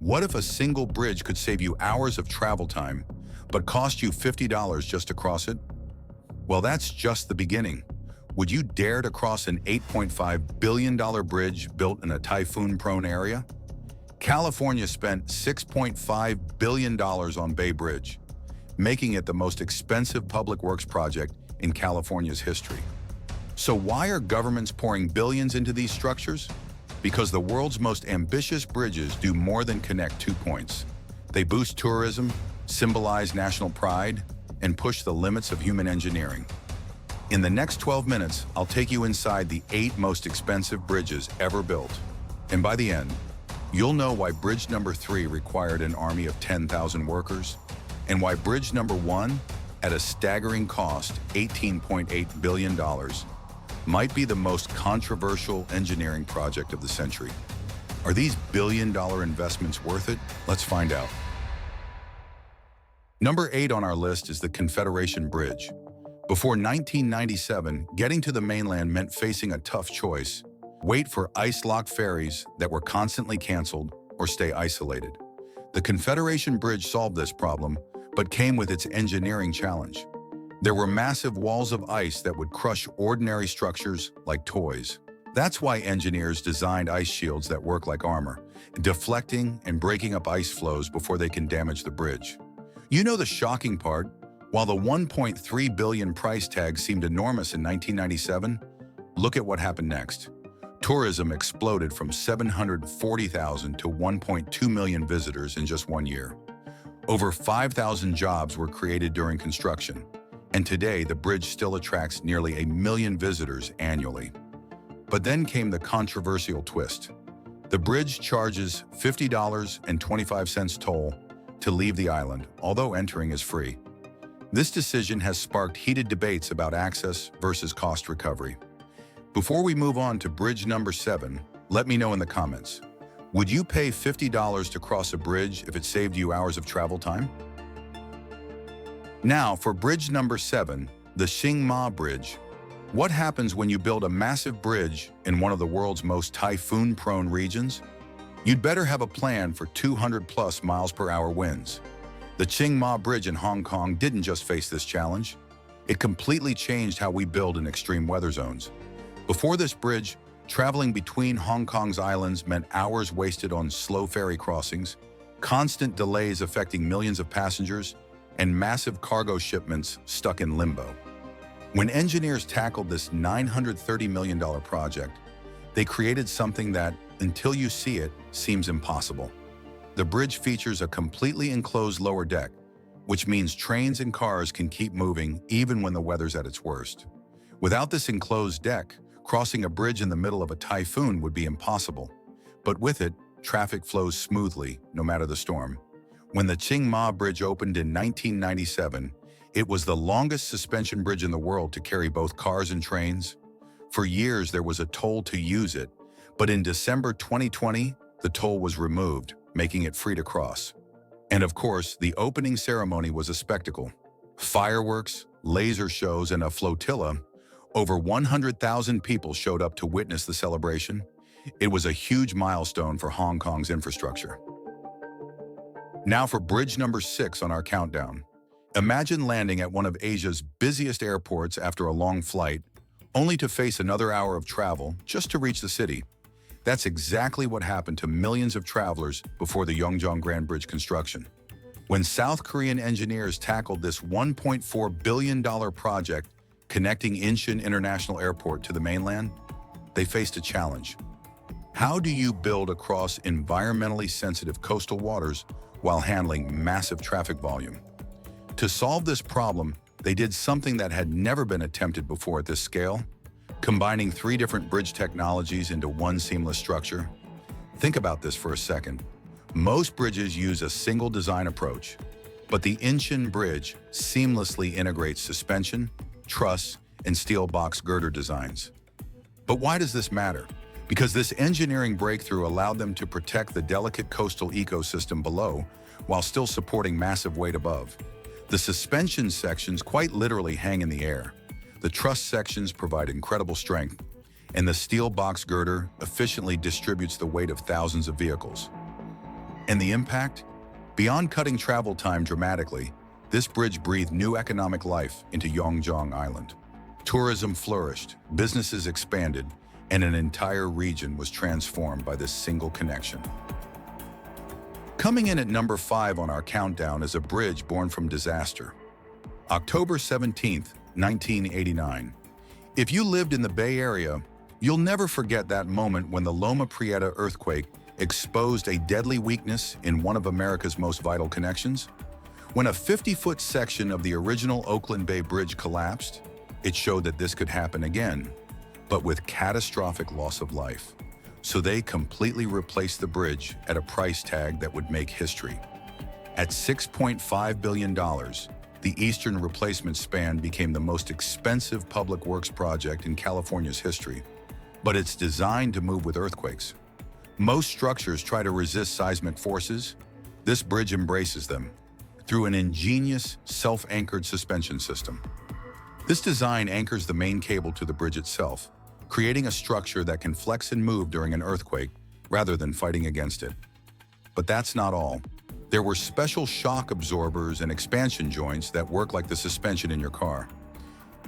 What if a single bridge could save you hours of travel time, but cost you $50 just to cross it? Well, that's just the beginning. Would you dare to cross an $8.5 billion bridge built in a typhoon-prone area? California spent $6.5 billion on Bay Bridge, making it the most expensive public works project in California's history. So why are governments pouring billions into these structures? Because the world's most ambitious bridges do more than connect 2 points. They boost tourism, symbolize national pride, and push the limits of human engineering. In the next 12 minutes, I'll take you inside the 8 most expensive bridges ever built. And by the end, you'll know why bridge number 3 required an army of 10,000 workers, and why bridge number 1, at a staggering cost, $18.8 billion, might be the most controversial engineering project of the century. Are these billion-dollar investments worth it? Let's find out. Number 8 on our list is the Confederation Bridge. Before 1997, getting to the mainland meant facing a tough choice: wait for ice-locked ferries that were constantly canceled or stay isolated. The Confederation Bridge solved this problem, but came with its engineering challenge. There were massive walls of ice that would crush ordinary structures like toys. That's why engineers designed ice shields that work like armor, deflecting and breaking up ice flows before they can damage the bridge. You know the shocking part? While the $1.3 billion price tag seemed enormous in 1997, look at what happened next. Tourism exploded from 740,000 to 1.2 million visitors in just 1 year. Over 5,000 jobs were created during construction, and today the bridge still attracts nearly 1 million visitors annually. But then came the controversial twist. The bridge charges $50.25 toll to leave the island, although entering is free. This decision has sparked heated debates about access versus cost recovery. Before we move on to bridge number 7, let me know in the comments. Would you pay $50 to cross a bridge if it saved you hours of travel time? Now for bridge number 7, the Qingma Bridge. What happens when you build a massive bridge in one of the world's most typhoon-prone regions? You'd better have a plan for 200+ miles per hour winds. The Qingma Bridge in Hong Kong didn't just face this challenge. It completely changed how we build in extreme weather zones. Before this bridge, traveling between Hong Kong's islands meant hours wasted on slow ferry crossings, constant delays affecting millions of passengers, and massive cargo shipments stuck in limbo. When engineers tackled this $930 million project, they created something that, until you see it, seems impossible. The bridge features a completely enclosed lower deck, which means trains and cars can keep moving even when the weather's at its worst. Without this enclosed deck, crossing a bridge in the middle of a typhoon would be impossible. But with it, traffic flows smoothly, no matter the storm. When the Qingma Bridge opened in 1997, it was the longest suspension bridge in the world to carry both cars and trains. For years, there was a toll to use it, but in December 2020, the toll was removed, making it free to cross. And of course, the opening ceremony was a spectacle. Fireworks, laser shows, and a flotilla. Over 100,000 people showed up to witness the celebration. It was a huge milestone for Hong Kong's infrastructure. Now for bridge number 6 on our countdown. Imagine landing at one of Asia's busiest airports after a long flight, only to face another hour of travel just to reach the city. That's exactly what happened to millions of travelers before the Yongjong Grand Bridge construction. When South Korean engineers tackled this $1.4 billion project connecting Incheon International Airport to the mainland, they faced a challenge. How do you build across environmentally sensitive coastal waters while handling massive traffic volume? To solve this problem, they did something that had never been attempted before at this scale: combining 3 different bridge technologies into one seamless structure. Think about this for a second. Most bridges use a single design approach, but the Incheon Bridge seamlessly integrates suspension, truss, and steel box girder designs. But why does this matter? Because this engineering breakthrough allowed them to protect the delicate coastal ecosystem below while still supporting massive weight above. The suspension sections quite literally hang in the air. The truss sections provide incredible strength, and the steel box girder efficiently distributes the weight of thousands of vehicles. And the impact? Beyond cutting travel time dramatically, this bridge breathed new economic life into Yongzhong Island. Tourism flourished, businesses expanded, and an entire region was transformed by this single connection. Coming in at number 5 on our countdown is a bridge born from disaster. October 17, 1989. If you lived in the Bay Area, you'll never forget that moment when the Loma Prieta earthquake exposed a deadly weakness in one of America's most vital connections. When a 50-foot section of the original Oakland Bay Bridge collapsed, it showed that this could happen again, but with catastrophic loss of life. So they completely replaced the bridge at a price tag that would make history. At $6.5 billion, the Eastern Replacement Span became the most expensive public works project in California's history, but it's designed to move with earthquakes. Most structures try to resist seismic forces. This bridge embraces them through an ingenious, self-anchored suspension system. This design anchors the main cable to the bridge itself, creating a structure that can flex and move during an earthquake rather than fighting against it. But that's not all. There were special shock absorbers and expansion joints that work like the suspension in your car.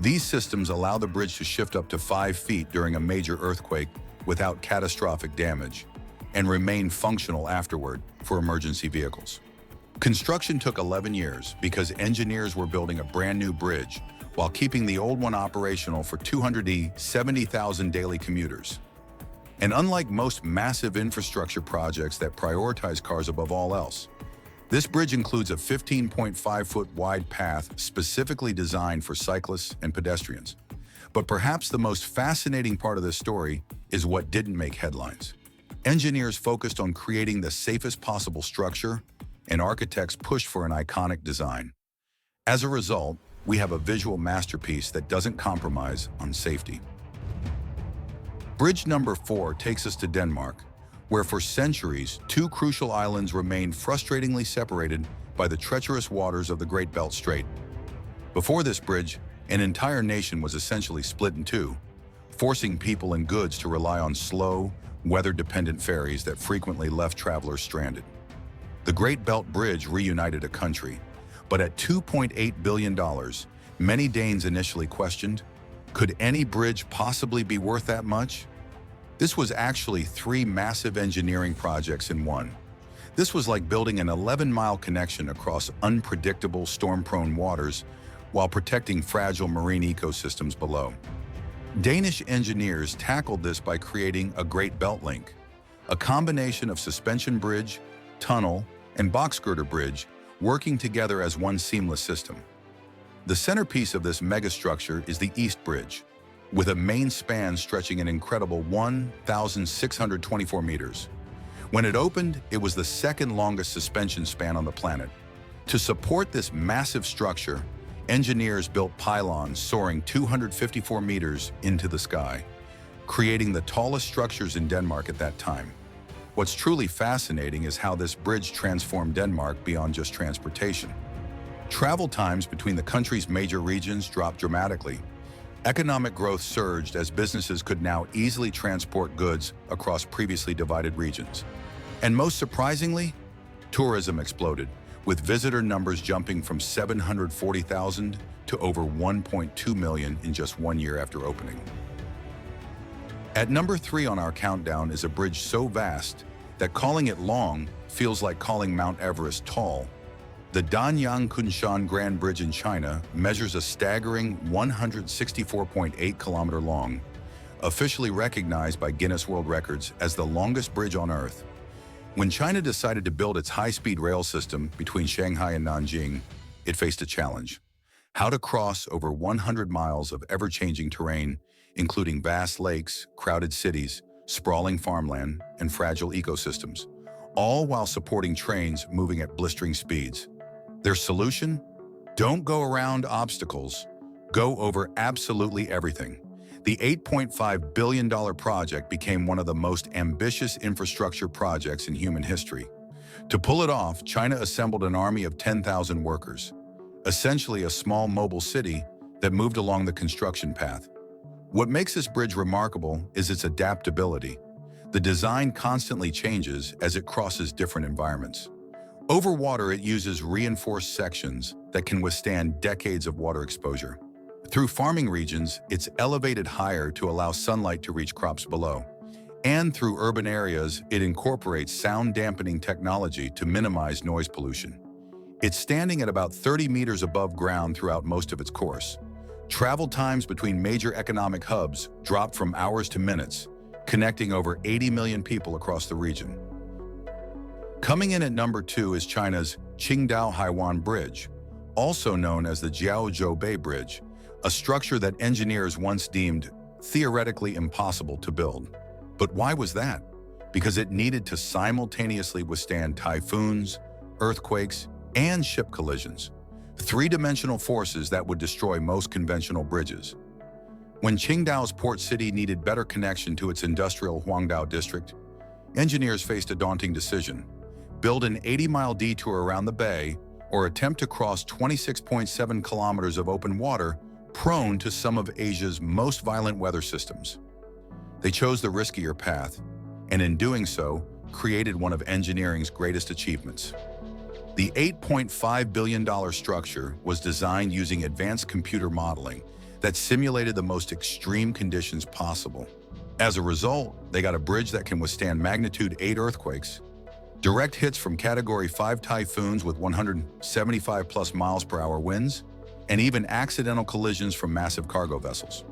These systems allow the bridge to shift up to 5 feet during a major earthquake without catastrophic damage, and remain functional afterward for emergency vehicles. Construction took 11 years because engineers were building a brand new bridge while keeping the old one operational for 270,000 daily commuters. And unlike most massive infrastructure projects that prioritize cars above all else, this bridge includes a 15.5-foot wide path specifically designed for cyclists and pedestrians. But perhaps the most fascinating part of this story is what didn't make headlines. Engineers focused on creating the safest possible structure, and architects pushed for an iconic design. As a result, we have a visual masterpiece that doesn't compromise on safety. Bridge number 4 takes us to Denmark, where for centuries, 2 crucial islands remained frustratingly separated by the treacherous waters of the Great Belt Strait. Before this bridge, an entire nation was essentially split in two, forcing people and goods to rely on slow, weather-dependent ferries that frequently left travelers stranded. The Great Belt Bridge reunited a country, but at $2.8 billion, many Danes initially questioned, could any bridge possibly be worth that much? This was actually 3 massive engineering projects in one. This was like building an 11-mile connection across unpredictable, storm-prone waters while protecting fragile marine ecosystems below. Danish engineers tackled this by creating a Great Belt Link, a combination of suspension bridge, tunnel, and box girder bridge working together as one seamless system. The centerpiece of this megastructure is the East Bridge, with a main span stretching an incredible 1,624 meters. When it opened, it was the second longest suspension span on the planet. To support this massive structure, engineers built pylons soaring 254 meters into the sky, creating the tallest structures in Denmark at that time. What's truly fascinating is how this bridge transformed Denmark beyond just transportation. Travel times between the country's major regions dropped dramatically. Economic growth surged as businesses could now easily transport goods across previously divided regions. And most surprisingly, tourism exploded, with visitor numbers jumping from 740,000 to over 1.2 million in just 1 year after opening. At number 3 on our countdown is a bridge so vast that calling it long feels like calling Mount Everest tall. The Danyang Kunshan Grand Bridge in China measures a staggering 164.8 kilometer long, officially recognized by Guinness World Records as the longest bridge on Earth. When China decided to build its high-speed rail system between Shanghai and Nanjing, it faced a challenge: how to cross over 100 miles of ever-changing terrain, including vast lakes, crowded cities, sprawling farmland, and fragile ecosystems, all while supporting trains moving at blistering speeds. Their solution? Don't go around obstacles. Go over absolutely everything. The $8.5 billion project became one of the most ambitious infrastructure projects in human history. To pull it off, China assembled an army of 10,000 workers, essentially a small mobile city that moved along the construction path. What makes this bridge remarkable is its adaptability. The design constantly changes as it crosses different environments. Over water, it uses reinforced sections that can withstand decades of water exposure. Through farming regions, it's elevated higher to allow sunlight to reach crops below. And through urban areas, it incorporates sound-dampening technology to minimize noise pollution. It's standing at about 30 meters above ground throughout most of its course. Travel times between major economic hubs drop from hours to minutes, connecting over 80 million people across the region. Coming in at number 2 is China's Kong-Zhuhai-Macau Bridge, also known as the Jiaozhou Bay Bridge, a structure that engineers once deemed theoretically impossible to build. But why was that? Because it needed to simultaneously withstand typhoons, earthquakes, and ship collisions, three-dimensional forces that would destroy most conventional bridges. When Qingdao's port city needed better connection to its industrial Huangdao district, engineers faced a daunting decision: build an 80-mile detour around the bay or attempt to cross 26.7 kilometers of open water prone to some of Asia's most violent weather systems. They chose the riskier path, and in doing so, created one of engineering's greatest achievements. The $8.5 billion structure was designed using advanced computer modeling that simulated the most extreme conditions possible. As a result, they got a bridge that can withstand magnitude 8 earthquakes, direct hits from Category 5 typhoons with 175+ miles per hour winds, and even accidental collisions from massive cargo vessels.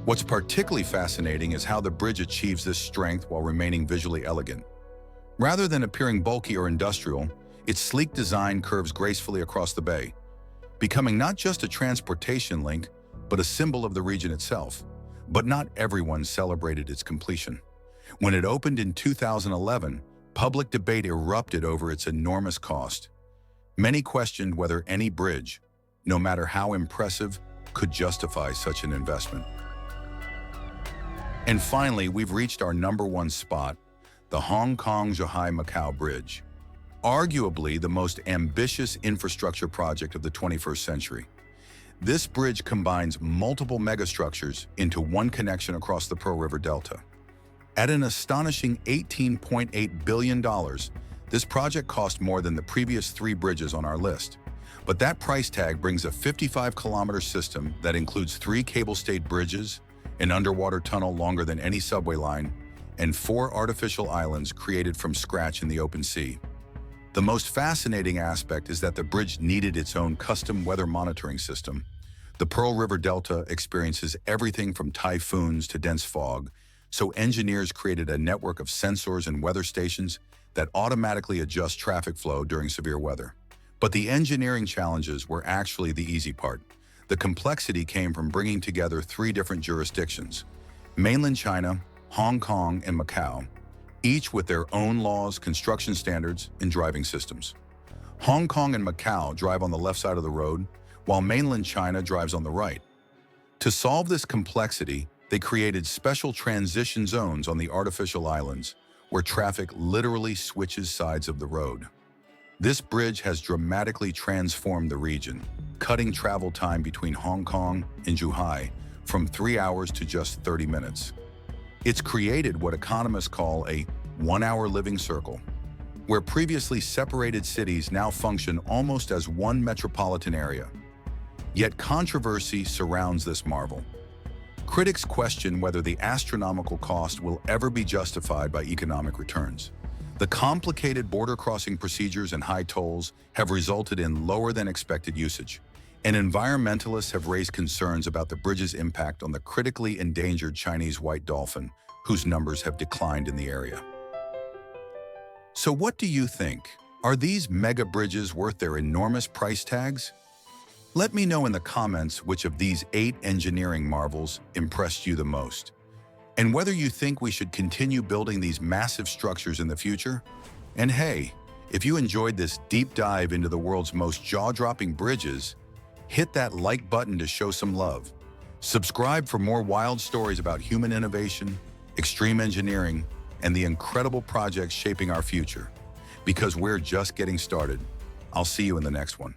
What's particularly fascinating is how the bridge achieves this strength while remaining visually elegant. Rather than appearing bulky or industrial, its sleek design curves gracefully across the bay, becoming not just a transportation link, but a symbol of the region itself. But not everyone celebrated its completion. When it opened in 2011, public debate erupted over its enormous cost. Many questioned whether any bridge, no matter how impressive, could justify such an investment. And finally, we've reached our number 1 spot, the Kong-Zhuhai-Macau Bridge, arguably the most ambitious infrastructure project of the 21st century. This bridge combines multiple megastructures into one connection across the Pearl River Delta. At an astonishing $18.8 billion, this project cost more than the previous 3 bridges on our list. But that price tag brings a 55-kilometer system that includes 3 cable-stayed bridges, an underwater tunnel longer than any subway line, and 4 artificial islands created from scratch in the open sea. The most fascinating aspect is that the bridge needed its own custom weather monitoring system. The Pearl River Delta experiences everything from typhoons to dense fog, so engineers created a network of sensors and weather stations that automatically adjust traffic flow during severe weather. But the engineering challenges were actually the easy part. The complexity came from bringing together 3 different jurisdictions: mainland China, Hong Kong, and Macau, each with their own laws, construction standards, and driving systems. Hong Kong and Macau drive on the left side of the road, while mainland China drives on the right. To solve this complexity, they created special transition zones on the artificial islands, where traffic literally switches sides of the road. This bridge has dramatically transformed the region, cutting travel time between Hong Kong and Zhuhai from 3 hours to just 30 minutes. It's created what economists call a one-hour living circle, where previously separated cities now function almost as one metropolitan area. Yet controversy surrounds this marvel. Critics question whether the astronomical cost will ever be justified by economic returns. The complicated border crossing procedures and high tolls have resulted in lower than expected usage, and environmentalists have raised concerns about the bridge's impact on the critically endangered Chinese white dolphin, whose numbers have declined in the area. So what do you think? Are these mega bridges worth their enormous price tags? Let me know in the comments which of these 8 engineering marvels impressed you the most, and whether you think we should continue building these massive structures in the future. And hey, if you enjoyed this deep dive into the world's most jaw-dropping bridges, hit that like button to show some love. Subscribe for more wild stories about human innovation, extreme engineering, and the incredible projects shaping our future. Because we're just getting started. I'll see you in the next one.